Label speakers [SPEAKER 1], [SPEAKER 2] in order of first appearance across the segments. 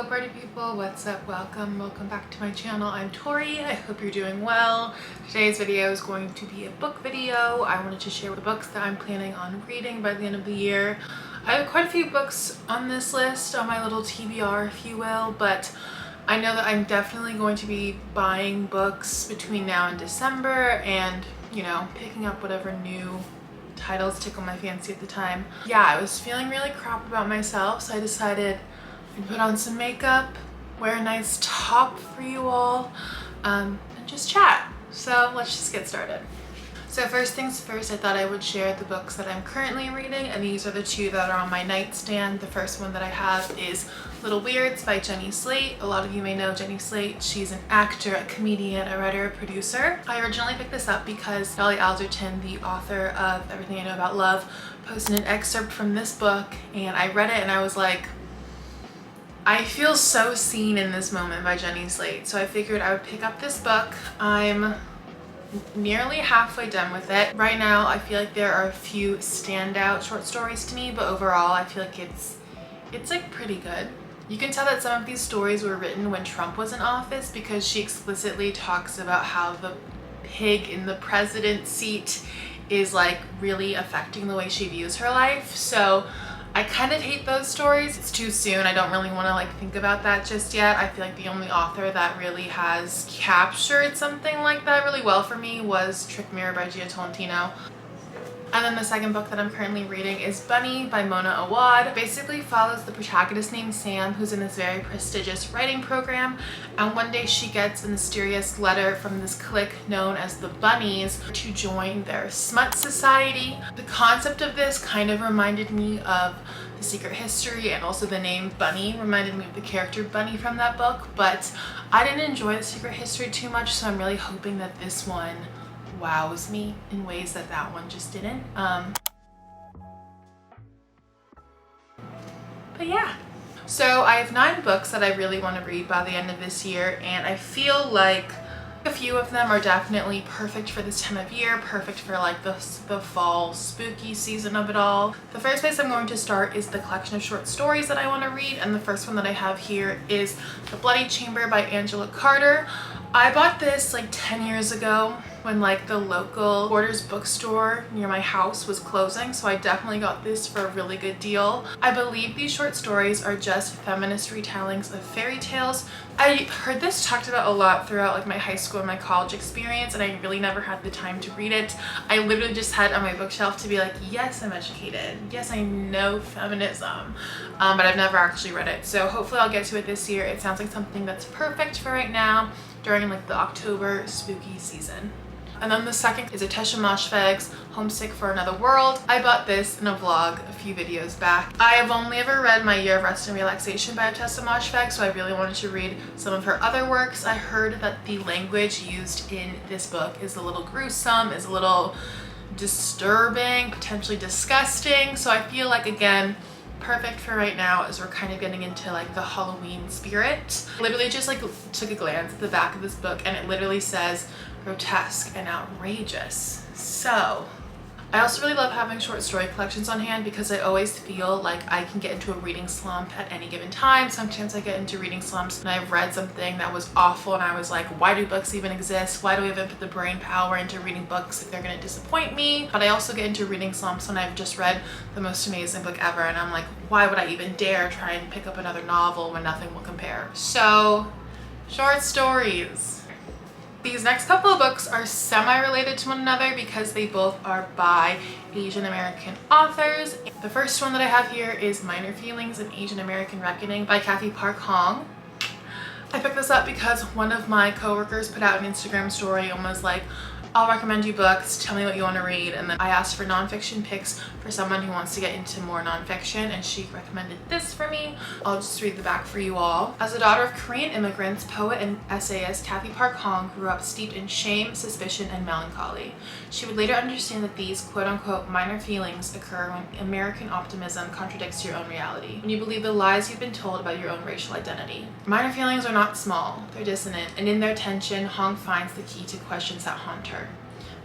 [SPEAKER 1] Hello party people, what's up? Welcome back to my channel. I'm Tori. I hope you're doing well. Today's video is going to be a book video. I wanted to share the books that I'm planning on reading by the end of the year. I have quite a few books on this list, on my little TBR if you will, but I know that I'm definitely going to be buying books between now and December and, you know, picking up whatever new titles tickle my fancy at the time. Yeah, I was feeling really crap about myself, so I decided I'd put on some makeup, wear a nice top for you all, and just chat. So let's just get started. So first things first, I thought I would share the books that I'm currently reading, and these are the two that are on my nightstand. The first one that I have is Little Weirds by Jenny Slate. A lot of you may know Jenny Slate. She's an actor, a comedian, a writer, a producer. I originally picked this up because Dolly Alderton, the author of Everything I Know About Love, posted an excerpt from this book, and I read it and I was like, I feel so seen in this moment by Jenny Slate. So I figured I would pick up this book. I'm nearly halfway done with it. Right now I feel like there are a few standout short stories to me, but overall I feel like it's like pretty good. You can tell that some of these stories were written when Trump was in office because she explicitly talks about how the pig in the president's seat is like really affecting the way she views her life. So I kind of hate those stories. It's too soon. I don't really want to like think about that just yet. I feel like the only author that really has captured something like that really well for me was Trick Mirror by Gia Tolentino. And then the second book that I'm currently reading is Bunny by Mona Awad. It basically follows the protagonist named Sam, who's in this very prestigious writing program, and one day she gets a mysterious letter from this clique known as the Bunnies to join their smut society. The concept of this kind of reminded me of The Secret History, and also the name Bunny reminded me of the character Bunny from that book, but I didn't enjoy The Secret History too much, so I'm really hoping that this one wows me in ways that that one just didn't. But yeah. So I have 9 books that I really want to read by the end of this year, and I feel like a few of them are definitely perfect for this time of year, perfect for like the fall spooky season of it all. The first place I'm going to start is the collection of short stories that I want to read, and the first one that I have here is The Bloody Chamber by Angela Carter. I bought this like 10 years ago when like the local Borders bookstore near my house was closing, so I definitely got this for a really good deal. I believe these short stories are just feminist retellings of fairy tales. I heard this talked about a lot throughout like my high school and my college experience, and I really never had the time to read it. I literally just had it on my bookshelf to be like, yes, I'm educated, yes, I know feminism, but I've never actually read it. So hopefully I'll get to it this year. It sounds like something that's perfect for right now during like the October spooky season. And then the second is Atesha Moshfegh's Homesick for Another World. I bought this in a vlog a few videos back. I have only ever read My Year of Rest and Relaxation by Atesha Moshfegh, so I really wanted to read some of her other works. I heard that the language used in this book is a little gruesome, is a little disturbing, potentially disgusting, so I feel like, again, perfect for right now as we're kind of getting into like the Halloween spirit. I literally just like took a glance at the back of this book and it literally says grotesque and outrageous. So I also really love having short story collections on hand because I always feel like I can get into a reading slump at any given time. Sometimes I get into reading slumps and I've read something that was awful and I was like, why do books even exist? Why do I even put the brain power into reading books if they're going to disappoint me? But I also get into reading slumps when I've just read the most amazing book ever and I'm like, why would I even dare try and pick up another novel when nothing will compare? So, short stories. These next couple of books are semi-related to one another because they both are by Asian American authors. The first one that I have here is Minor Feelings: An Asian American Reckoning by Kathy Park Hong. I picked this up because one of my coworkers put out an Instagram story and was like, I'll recommend you books, tell me what you want to read, and then I asked for nonfiction picks for someone who wants to get into more nonfiction, and she recommended this for me. I'll just read the back for you all. As a daughter of Korean immigrants, poet and essayist Kathy Park Hong grew up steeped in shame, suspicion, and melancholy. She would later understand that these quote-unquote minor feelings occur when American optimism contradicts your own reality, when you believe the lies you've been told about your own racial identity. Minor feelings are not small, they're dissonant, and in their tension, Hong finds the key to questions that haunt her.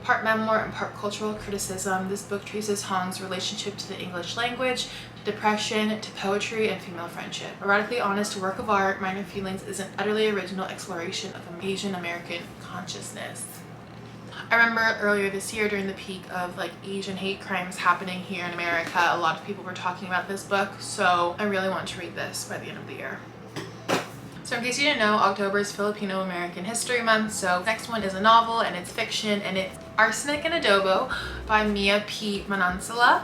[SPEAKER 1] Part memoir and part cultural criticism, this book traces Hong's relationship to the English language, to depression, to poetry, and female friendship. A radically honest work of art, Minor Feelings is an utterly original exploration of Asian American consciousness. I remember earlier this year, during the peak of like Asian hate crimes happening here in America, a lot of people were talking about this book, so I really want to read this by the end of the year. So in case you didn't know, October is Filipino American History Month, so next one is a novel and it's fiction, and it's Arsenic and Adobo by Mia P. Manansala.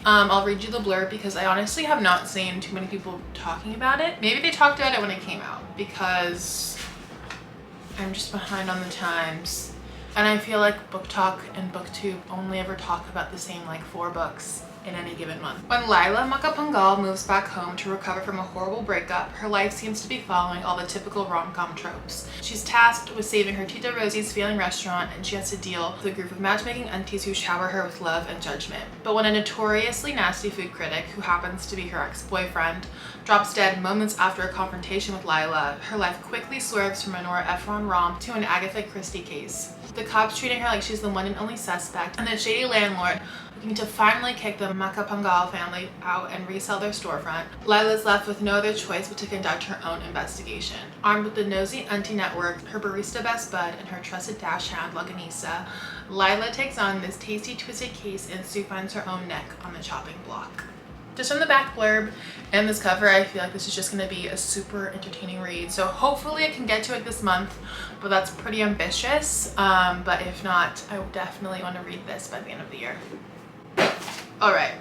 [SPEAKER 1] I'll read you the blurb because I honestly have not seen too many people talking about it. Maybe they talked about it when it came out because I'm just behind on the times. And I feel like Book Talk and BookTube only ever talk about the same like 4 books in any given month. When Lila Macapangal moves back home to recover from a horrible breakup, her life seems to be following all the typical rom-com tropes. She's tasked with saving her Tita Rosie's failing restaurant, and she has to deal with a group of matchmaking aunties who shower her with love and judgment. But when a notoriously nasty food critic, who happens to be her ex-boyfriend, drops dead moments after a confrontation with Lila, her life quickly swerves from a Nora Ephron romp to an Agatha Christie case. The cops treating her like she's the one and only suspect, and the shady landlord looking to finally kick the Macapangal family out and resell their storefront. Lila's left with no other choice but to conduct her own investigation. Armed with the nosy auntie network, her barista best bud, and her trusted dash hound Laganisa, Lila takes on this tasty twisted case, and Sue finds her own neck on the chopping block. Just from the back blurb and this cover, I feel like this is just going to be a super entertaining read. So hopefully I can get to it this month, but that's pretty ambitious. But if not, I would definitely want to read this by the end of the year. Alright,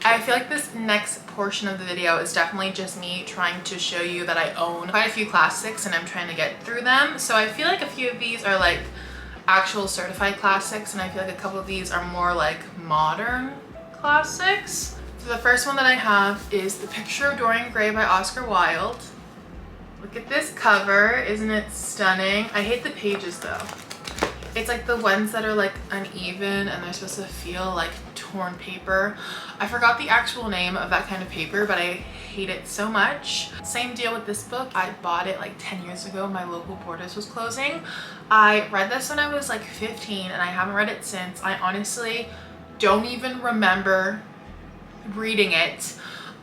[SPEAKER 1] I feel like this next portion of the video is definitely just me trying to show you that I own quite a few classics and I'm trying to get through them. So I feel like a few of these are like actual certified classics, and I feel like a couple of these are more like modern classics. So the first one that I have is The Picture of Dorian Gray by Oscar Wilde. Look at this cover, isn't it stunning? I hate the pages though. It's like the ones that are like uneven and they're supposed to feel like torn paper. I forgot the actual name of that kind of paper, but I hate it so much. Same deal with this book. I bought it like 10 years ago. My local Borders was closing. I read this when I was like 15 and I haven't read it since. I honestly don't even remember reading it.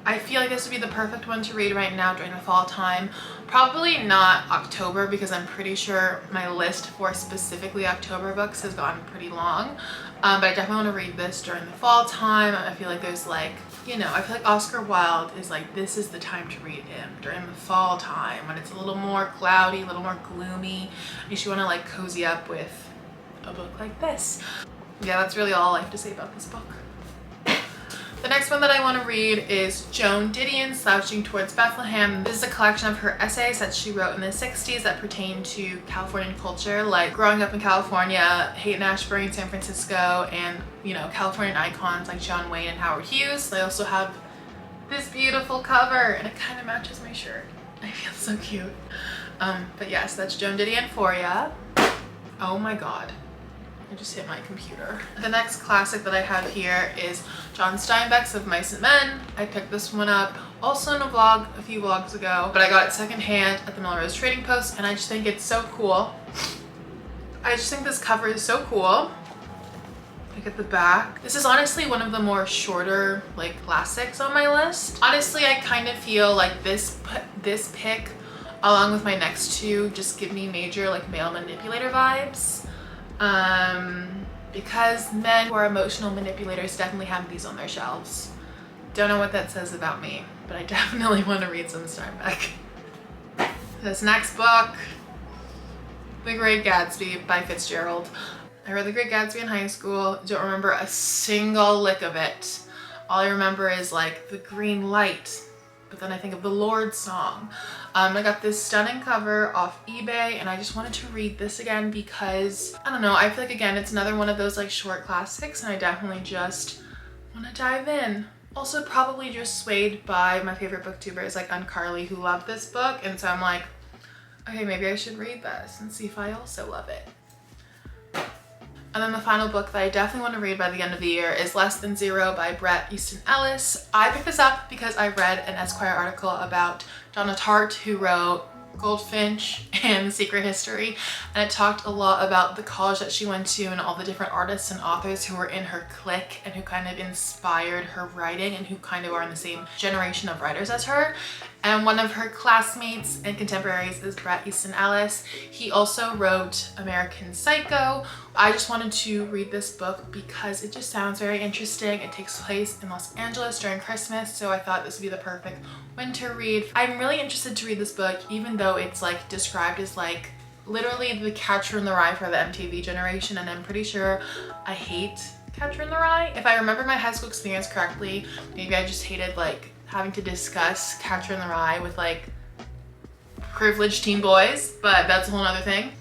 [SPEAKER 1] I feel like this would be the perfect one to read right now during the fall time. Probably not October, because I'm pretty sure my list for specifically October books has gotten pretty long. But I definitely want to read this during the fall time. I feel like there's like, you know, I feel like Oscar Wilde is like, this is the time to read him during the fall time when it's a little more cloudy, a little more gloomy. You should want to like cozy up with a book like this. Yeah, that's really all I have to say about this book. The next one that I want to read is Joan Didion's Slouching Towards Bethlehem. This is a collection of her essays that she wrote in the 60s that pertain to Californian culture, like growing up in California, Haight-Ashbury in San Francisco, and, you know, Californian icons like John Wayne and Howard Hughes. They also have this beautiful cover, and it kind of matches my shirt. I feel so cute. But yes, that's Joan Didion for ya. Oh my god. I just hit my computer. The next classic that I have here is John Steinbeck's Of Mice and Men. I picked this one up also in a vlog a few vlogs ago, but I got it secondhand at the Melrose Trading Post, and I just think it's so cool. I just think this cover is so cool. Look at the back. This is honestly one of the more shorter like classics on my list. Honestly, I kind of feel like this pick along with my next two just give me major like male manipulator vibes. Because men who are emotional manipulators definitely have these on their shelves. Don't know what that says about me, but I definitely want to read some Steinbeck. This next book, The Great Gatsby by Fitzgerald. I read The Great Gatsby in high school. Don't remember a single lick of it. All I remember is like the green light, but then I think of the Lord song. I got this stunning cover off eBay, and I just wanted to read this again because, I don't know, I feel like again it's another one of those like short classics, and I definitely just want to dive in. Also probably just swayed by my favorite booktubers like UnCarly, who love this book, and so I'm like, okay, maybe I should read this and see if I also love it. And then the final book that I definitely want to read by the end of the year is Less Than Zero by Bret Easton Ellis. I picked this up because I read an Esquire article about Donna Tartt, who wrote Goldfinch and The Secret History, and it talked a lot about the college that she went to and all the different artists and authors who were in her clique and who kind of inspired her writing and who kind of are in the same generation of writers as her. And one of her classmates and contemporaries is Bret Easton Ellis. He also wrote American Psycho. I just wanted to read this book because it just sounds very interesting. It takes place in Los Angeles during Christmas, so I thought this would be the perfect winter read. I'm really interested to read this book, even though it's like described as like literally the Catcher in the Rye for the MTV generation, and I'm pretty sure I hate Catcher in the Rye. If I remember my high school experience correctly, maybe I just hated like having to discuss Catcher in the Rye with like privileged teen boys, but that's a whole nother thing.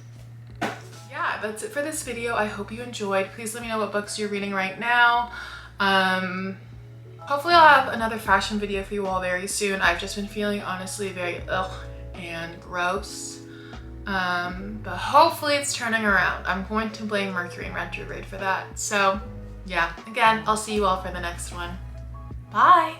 [SPEAKER 1] Yeah, that's it for this video. I hope you enjoyed. Please let me know what books you're reading right now. Hopefully I'll have another fashion video for you all very soon. I've just been feeling honestly very ugh and gross. But hopefully it's turning around. I'm going to blame Mercury in retrograde for that. So yeah, again, I'll see you all for the next one. Bye!